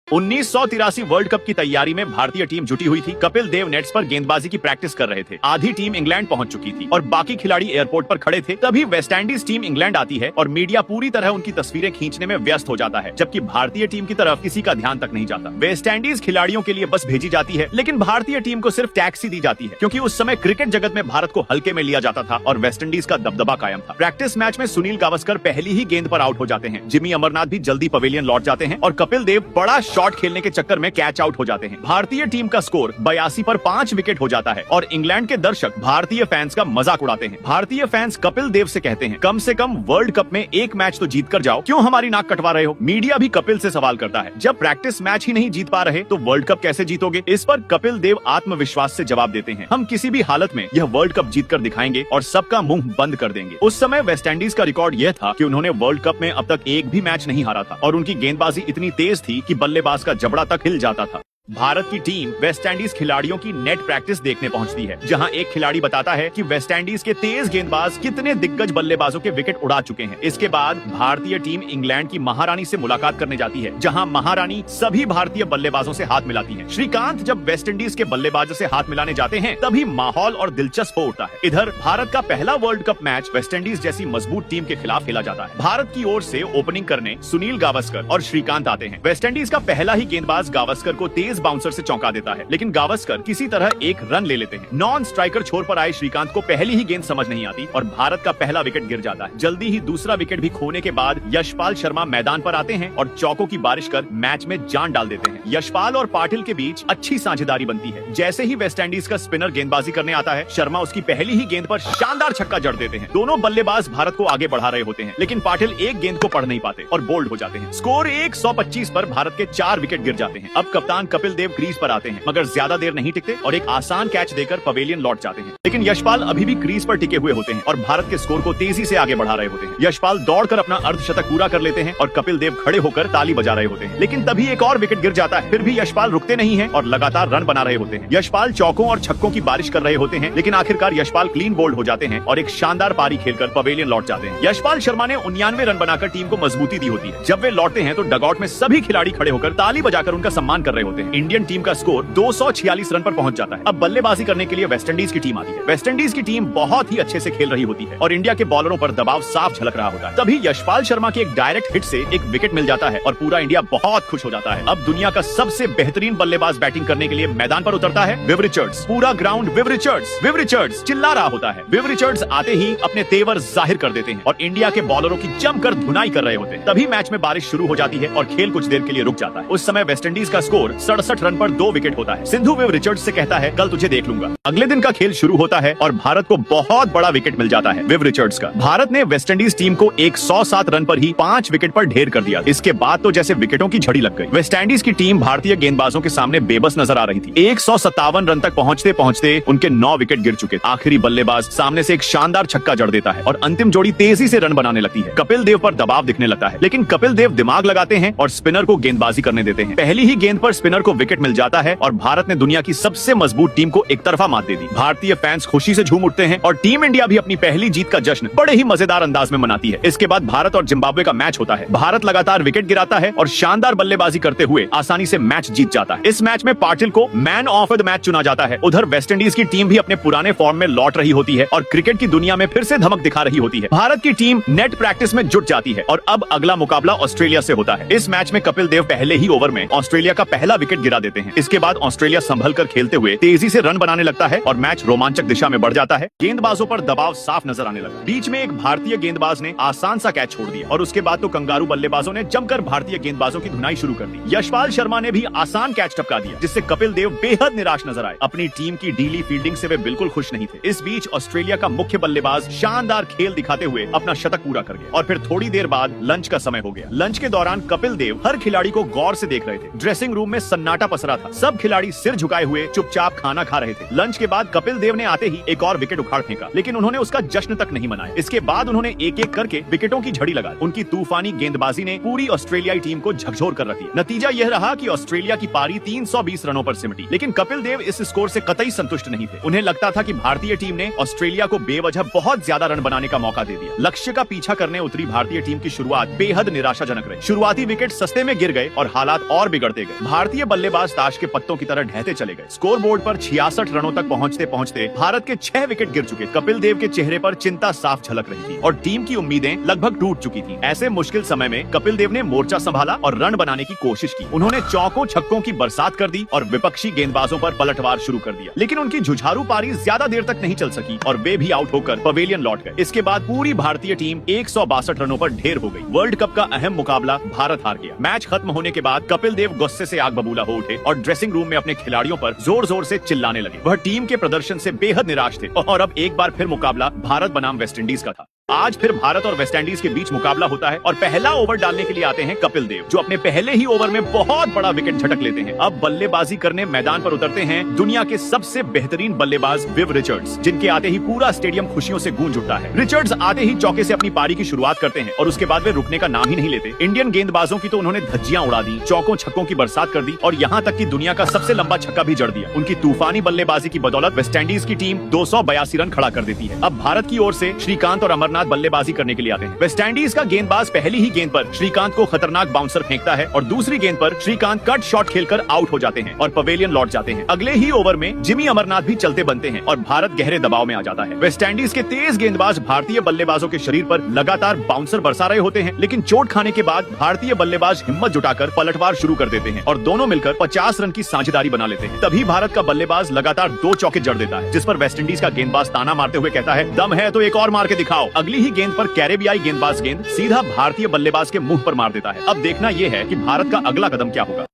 1983 world cup की तैयारी में भारतीय टीम जुटी हुई थी। कपिल देव नेट्स पर गेंदबाजी की प्रैक्टिस कर रहे थे। आधी टीम इंग्लैंड पहुंच चुकी थी और बाकी खिलाड़ी एयरपोर्ट पर खड़े थे। तभी वेस्टइंडीज टीम इंग्लैंड आती है और मीडिया पूरी तरह उनकी तस्वीरें खींचने में व्यस्त हो जाता है, जबकि भारतीय टीम की तरफ किसी का ध्यान तक नहीं जाता। वेस्टइंडीज खिलाड़ियों के लिए बस भेजी जाती है, लेकिन भारतीय टीम को सिर्फ टैक्सी दी जाती है, क्योंकि उस समय क्रिकेट जगत में भारत को हल्के में लिया जाता था और वेस्टइंडीज का दबदबा कायम था। प्रैक्टिस मैच में सुनील गावस्कर पहली ही गेंद पर आउट हो जाते हैं। जिमी अमरनाथ भी जल्दी पवेलियन लौट जाते हैं और कपिल देव बड़ा शॉट खेलने के चक्कर में कैच आउट हो जाते हैं। भारतीय टीम का स्कोर 82 पर 5 विकेट हो जाता है और इंग्लैंड के दर्शक भारतीय फैंस का मजाक उड़ाते हैं। भारतीय फैंस कपिल देव से कहते हैं, कम से कम वर्ल्ड कप में एक मैच तो जीत कर जाओ, क्यों हमारी नाक कटवा रहे हो। मीडिया भी कपिल से सवाल करता है, जब प्रैक्टिस मैच ही नहीं जीत पा रहे तो वर्ल्ड कप कैसे जीतोगे। इस पर कपिल देव आत्मविश्वास से जवाब देते हैं, हम किसी भी हालत में यह वर्ल्ड कप जीत कर दिखाएंगे और सबका मुंह बंद कर देंगे। उस समय वेस्टइंडीज का रिकॉर्ड यह था कि उन्होंने वर्ल्ड कप में अब तक एक भी मैच नहीं हारा था और उनकी गेंदबाजी इतनी तेज थी कि बल्लेबाज का जबड़ा तक हिल जाता था। भारत की टीम वेस्टइंडीज खिलाड़ियों की नेट प्रैक्टिस देखने पहुंचती है, जहां एक खिलाड़ी बताता है कि वेस्टइंडीज के तेज गेंदबाज कितने दिग्गज बल्लेबाजों के विकेट उड़ा चुके हैं। इसके बाद भारतीय टीम इंग्लैंड की महारानी से मुलाकात करने जाती है, जहां महारानी सभी भारतीय बल्लेबाजों से हाथ मिलाती है। श्रीकांत जब वेस्टइंडीज के बल्लेबाजों से हाथ मिलाने जाते हैं, तभी माहौल और दिलचस्प हो उठता है। इधर भारत का पहला वर्ल्ड कप मैच वेस्टइंडीज जैसी मजबूत टीम के खिलाफ खेला जाता है। भारत की ओर से ओपनिंग करने सुनील गावस्कर और श्रीकांत आते हैं। वेस्टइंडीज का पहला ही गेंदबाज गावस्कर को तेज बाउंसर से चौंका देता है, लेकिन गावस्कर किसी तरह एक रन ले लेते हैं। नॉन स्ट्राइकर छोर पर आए श्रीकांत को पहली ही गेंद समझ नहीं आती और भारत का पहला विकेट गिर जाता है। जल्दी ही दूसरा विकेट भी खोने के बाद यशपाल शर्मा मैदान पर आते हैं और चौकों की बारिश कर मैच में जान डाल देते हैं। यशपाल और पाटिल के बीच अच्छी साझेदारी बनती है। जैसे ही वेस्टइंडीज का स्पिनर गेंदबाजी करने आता है, शर्मा उसकी पहली ही गेंद पर शानदार छक्का जड़ देते हैं। दोनों बल्लेबाज भारत को आगे बढ़ा रहे होते हैं, लेकिन पाटिल एक गेंद को पढ़ नहीं पाते और बोल्ड हो जाते हैं। स्कोर 125 पर भारत के 4 विकेट गिर जाते हैं। अब कप्तान कपिल देव क्रीज पर आते हैं, मगर ज्यादा देर नहीं टिकते और एक आसान कैच देकर पवेलियन लौट जाते हैं। लेकिन यशपाल अभी भी क्रीज पर टिके हुए होते हैं और भारत के स्कोर को तेजी से आगे बढ़ा रहे होते हैं। यशपाल दौड़कर अपना अर्धशतक पूरा कर लेते हैं और कपिल देव खड़े होकर ताली बजा रहे होते हैं, लेकिन तभी एक और विकेट गिर जाता है। फिर भी यशपाल रुकते नहीं हैं और लगातार रन बना रहे होते हैं। यशपाल चौकों और छक्कों की बारिश कर रहे होते हैं, लेकिन आखिरकार यशपाल क्लीन बोल्ड हो जाते हैं और एक शानदार पारी खेलकर पवेलियन लौट जाते हैं। यशपाल शर्मा ने 99 रन बनाकर टीम को मजबूती दी होती है। जब वे लौटते हैं तो डगआउट में सभी खिलाड़ी खड़े होकर ताली बजाकर उनका सम्मान कर रहे होते हैं। इंडियन टीम का स्कोर 246 रन पर पहुंच जाता है। अब बल्लेबाजी करने के लिए वेस्टइंडीज की टीम आती है। वेस्टइंडीज की टीम बहुत ही अच्छे से खेल रही होती है और इंडिया के बॉलरों पर दबाव साफ झलक रहा होता है। तभी यशपाल शर्मा के एक डायरेक्ट हिट से एक विकेट मिल जाता है और पूरा इंडिया बहुत खुश हो जाता है। अब दुनिया का सबसे बेहतरीन बल्लेबाज बैटिंग करने के लिए मैदान पर उतरता है विव रिचर्ड्स। पूरा ग्राउंड विव रिचर्ड्स चिल्ला रहा होता है। विव रिचर्ड्स आते ही अपने तेवर जाहिर कर देते हैं और इंडिया के बॉलरों की जमकर धुनाई कर रहे होते हैं। तभी मैच में बारिश शुरू हो जाती है और खेल कुछ देर के लिए रुक जाता है। उस समय वेस्टइंडीज का स्कोर 67 रन पर 2 विकेट होता है। सिंधु विव रिचर्ड्स से कहता है, कल तुझे देख लूंगा। अगले दिन का खेल शुरू होता है और भारत को बहुत बड़ा विकेट मिल जाता है विव रिचर्ड्स का। भारत ने वेस्टइंडीज टीम को 107 रन पर ही 5 विकेट पर ढेर कर दिया। इसके बाद तो जैसे विकेटों की झड़ी लग गई। वेस्टइंडीज की टीम भारतीय गेंदबाजों के सामने बेबस नजर आ रही थी। 157 रन तक पहुंचते पहुंचते उनके 9 विकेट गिर चुके। आखिरी बल्लेबाज सामने से एक शानदार छक्का जड़ देता है और अंतिम जोड़ी तेजी से रन बनाने लगती है। कपिल देव पर दबाव दिखने लगता है, लेकिन कपिल देव दिमाग लगाते हैं और स्पिनर को गेंदबाजी करने देते हैं। पहली ही गेंद पर स्पिनर को विकेट मिल जाता है और भारत ने दुनिया की सबसे मजबूत टीम को एक तरफा मात दे दी। भारतीय फैंस खुशी से झूम उठते हैं और टीम इंडिया भी अपनी पहली जीत का जश्न बड़े ही मजेदार अंदाज में मनाती है। इसके बाद भारत और जिम्बाब्वे का मैच होता है। भारत लगातार विकेट गिराता है और शानदार बल्लेबाजी करते हुए आसानी से मैच जीत जाता है। इस मैच में पाटिल को मैन ऑफ द मैच चुना जाता है। उधर वेस्टइंडीज की टीम भी अपने पुराने फॉर्म में लौट रही होती है और क्रिकेट की दुनिया में फिर से धमक दिखा रही होती है। भारत की टीम नेट प्रैक्टिस में जुट जाती है और अब अगला मुकाबला ऑस्ट्रेलिया से होता है। इस मैच में कपिल देव पहले ही ओवर में ऑस्ट्रेलिया का पहला विकेट गिरा देते हैं। इसके बाद ऑस्ट्रेलिया संभल कर खेलते हुए तेजी से रन बनाने लगता है और मैच रोमांचक दिशा में बढ़ जाता है। गेंदबाजों पर दबाव साफ नजर आने लगा। बीच में एक भारतीय गेंदबाज ने आसान सा कैच छोड़ दिया और उसके बाद तो कंगारू बल्लेबाजों ने जमकर भारतीय गेंदबाजों की धुनाई शुरू कर दी। यशपाल शर्मा ने भी आसान कैच टपका दिया, जिससे कपिल देव बेहद निराश नजर आए। अपनी टीम की ढीली फील्डिंग से वे बिल्कुल खुश नहीं थे। इस बीच ऑस्ट्रेलिया का मुख्य बल्लेबाज शानदार खेल दिखाते हुए अपना शतक पूरा कर गया और फिर थोड़ी देर बाद लंच का समय हो गया। लंच के दौरान कपिल देव हर खिलाड़ी को गौर से देख रहे थे। ड्रेसिंग रूम में सन्नाटा सन्नाटा पसरा था। सब खिलाड़ी सिर झुकाए हुए चुपचाप खाना खा रहे थे। लंच के बाद कपिल देव ने आते ही एक और विकेट उखाड़ फेंका, लेकिन उन्होंने उसका जश्न तक नहीं मनाया। इसके बाद उन्होंने एक एक करके विकेटों की झड़ी लगा। उनकी तूफानी गेंदबाजी ने पूरी ऑस्ट्रेलियाई टीम को झकझोर कर रख दिया। नतीजा यह रहा कि ऑस्ट्रेलिया की पारी 320 रनों पर सिमटी, लेकिन कपिल देव इस स्कोर से कतई संतुष्ट नहीं थे। उन्हें लगता था कि भारतीय टीम ने ऑस्ट्रेलिया को बेवजह बहुत ज्यादा रन बनाने का मौका दे दिया। लक्ष्य का पीछा करने उतरी भारतीय टीम की शुरुआत बेहद निराशाजनक रही। शुरुआती विकेट सस्ते में गिर गए और हालात और बिगड़ते गए। भारतीय बल्लेबाज ताश के पत्तों की तरह ढहते चले गए। स्कोर बोर्ड पर 66 रनों तक पहुंचते पहुंचते भारत के 6 विकेट गिर चुके। कपिल देव के चेहरे पर चिंता साफ झलक रही थी और टीम की उम्मीदें लगभग टूट चुकी थी। ऐसे मुश्किल समय में कपिल देव ने मोर्चा संभाला और रन बनाने की कोशिश की। उन्होंने चौकों छक्कों की बरसात कर दी और विपक्षी गेंदबाजों पर पलटवार शुरू कर दिया, लेकिन उनकी जुझारू पारी ज्यादा देर तक नहीं चल सकी और वे भी आउट होकर पवेलियन लौट गए। इसके बाद पूरी भारतीय टीम 162 रनों पर ढेर हो गई। वर्ल्ड कप का अहम मुकाबला भारत हार गया। मैच खत्म होने के बाद कपिल देव गुस्से से आग बबूला हो उठे और ड्रेसिंग रूम में अपने खिलाड़ियों पर जोर जोर से चिल्लाने लगे। वह टीम के प्रदर्शन से बेहद निराश थे और अब एक बार फिर मुकाबला भारत बनाम वेस्टइंडीज का था। आज फिर भारत और वेस्टइंडीज के बीच मुकाबला होता है और पहला ओवर डालने के लिए आते हैं कपिल देव, जो अपने पहले ही ओवर में बहुत बड़ा विकेट झटक लेते हैं। अब बल्लेबाजी करने मैदान पर उतरते हैं दुनिया के सबसे बेहतरीन बल्लेबाज विव रिचर्ड्स, जिनके आते ही पूरा स्टेडियम खुशियों से गूंज उठता है। रिचर्ड्स आते ही चौके से अपनी पारी की शुरुआत करते हैं और उसके बाद वे रुकने का नाम ही नहीं लेते। इंडियन गेंदबाजों की तो उन्होंने धज्जियां उड़ा दी, चौकों छक्कों की बरसात कर दी और यहाँ तक कि दुनिया का सबसे लंबा छक्का भी जड़ दिया। उनकी तूफानी बल्लेबाजी की बदौलत वेस्टइंडीज की टीम 282 रन खड़ा कर देती है। अब भारत की ओर से श्रीकांत और अमरनाथ बल्लेबाजी करने के लिए आते हैं। वेस्टइंडीज का गेंदबाज पहली ही गेंद पर श्रीकांत को खतरनाक बाउंसर फेंकता है और दूसरी गेंद पर श्रीकांत कट शॉट खेलकर आउट हो जाते हैं और पवेलियन लौट जाते हैं। अगले ही ओवर में जिमी अमरनाथ भी चलते बनते हैं और भारत गहरे दबाव में आ जाता है। वेस्टइंडीज के तेज गेंदबाज भारतीय बल्लेबाजों के शरीर पर लगातार बाउंसर बरसा रहे होते हैं, लेकिन चोट खाने के बाद भारतीय बल्लेबाज हिम्मत जुटाकर पलटवार शुरू कर देते हैं और दोनों मिलकर 50 रन की साझेदारी बना लेते हैं। तभी भारत का बल्लेबाज लगातार 2 चौके जड़ देता है, जिस पर वेस्टइंडीज का गेंदबाज ताना मारते हुए कहता है, दम है तो एक और मार के दिखाओ। अगली ही गेंद पर कैरेबियाई गेंदबाज गेंद सीधा भारतीय बल्लेबाज के मुंह पर मार देता है। अब देखना यह है कि भारत का अगला कदम क्या होगा।